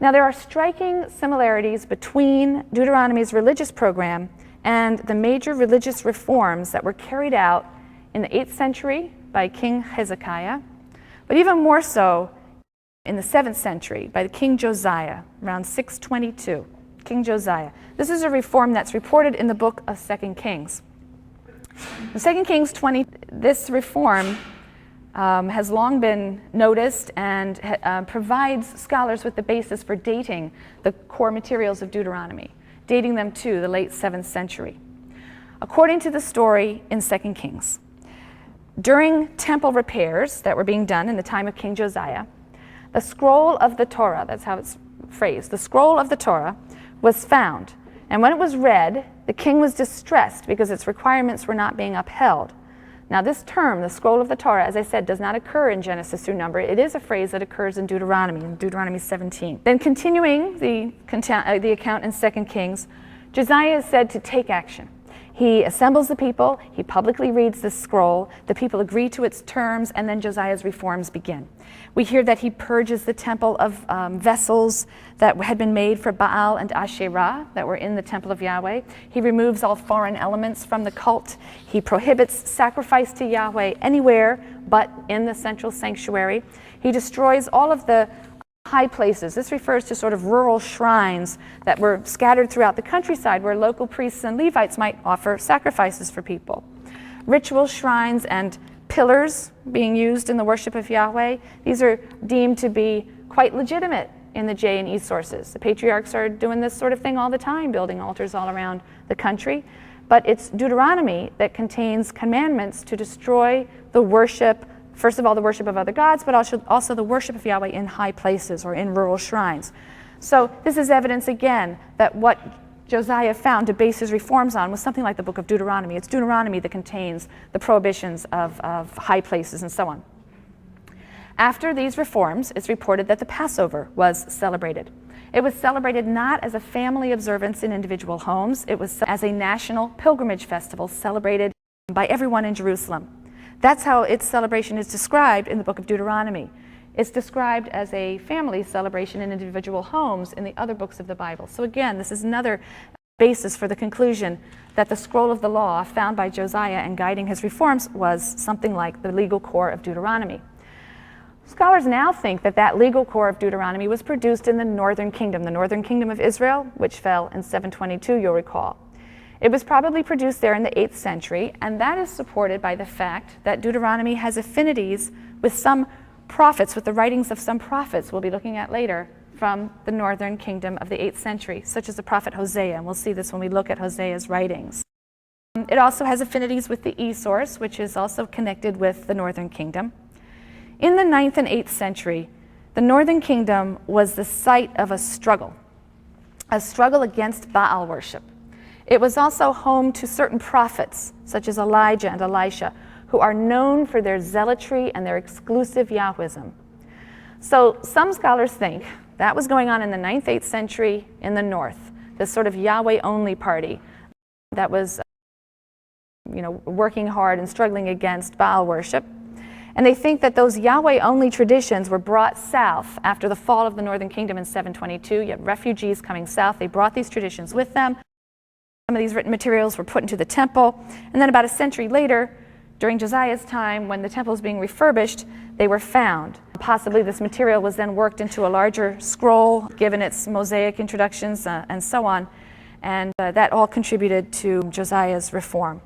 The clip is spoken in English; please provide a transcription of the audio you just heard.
Now, there are striking similarities between Deuteronomy's religious program and the major religious reforms that were carried out in the 8th century by King Hezekiah, but even more so in the 7th century by the King Josiah, around 622. King Josiah. This is a reform that's reported in the book of 2 Kings. In 2 Kings 20, this reform has long been noticed and provides scholars with the basis for dating the core materials of Deuteronomy, dating them to the late 7th century. According to the story in 2 Kings, during temple repairs that were being done in the time of King Josiah, the scroll of the Torah, that's how it's phrased, the scroll of the Torah was found. And when it was read, the king was distressed because its requirements were not being upheld. Now this term, the scroll of the Torah, as I said, does not occur in Genesis through Number. It is a phrase that occurs in Deuteronomy 17. Then continuing the account in 2 Kings, Josiah is said to take action. He assembles the people, he publicly reads the scroll, the people agree to its terms, and then Josiah's reforms begin. We hear that he purges the temple of vessels that had been made for Baal and Asherah that were in the temple of Yahweh. He removes all foreign elements from the cult. He prohibits sacrifice to Yahweh anywhere but in the central sanctuary. He destroys all of the high places. This refers to sort of rural shrines that were scattered throughout the countryside where local priests and Levites might offer sacrifices for people. Ritual shrines and pillars being used in the worship of Yahweh, these are deemed to be quite legitimate in the J and E sources. The patriarchs are doing this sort of thing all the time, building altars all around the country. But it's Deuteronomy that contains commandments to destroy the worship, first of all, the worship of other gods, but also the worship of Yahweh in high places or in rural shrines. So this is evidence again that what Josiah found to base his reforms on was something like the book of Deuteronomy. It's Deuteronomy that contains the prohibitions of high places and so on. After these reforms, it's reported that the Passover was celebrated. It was celebrated not as a family observance in individual homes, it was as a national pilgrimage festival celebrated by everyone in Jerusalem. That's how its celebration is described in the book of Deuteronomy. It's described as a family celebration in individual homes in the other books of the Bible. So again, this is another basis for the conclusion that the scroll of the law found by Josiah and guiding his reforms was something like the legal core of Deuteronomy. Scholars now think that that legal core of Deuteronomy was produced in the northern kingdom of Israel, which fell in 722, you'll recall. It was probably produced there in the 8th century, and that is supported by the fact that Deuteronomy has affinities with some prophets, with the writings of some prophets we'll be looking at later from the northern kingdom of the 8th century, such as the prophet Hosea, and we'll see this when we look at Hosea's writings. It also has affinities with the E source, which is also connected with the northern kingdom. In the 9th and 8th century, the northern kingdom was the site of a struggle against Baal worship. It was also home to certain prophets, such as Elijah and Elisha, who are known for their zealotry and their exclusive Yahwism. So some scholars think that was going on in the 9th, 8th century in the north, this sort of Yahweh-only party that was working hard and struggling against Baal worship. And they think that those Yahweh-only traditions were brought south after the fall of the northern kingdom in 722. You had refugees coming south. They brought these traditions with them. Some of these written materials were put into the temple. And then about a century later, during Josiah's time, when the temple was being refurbished, they were found. Possibly this material was then worked into a larger scroll, given its Mosaic introductions and so on. And that all contributed to Josiah's reform.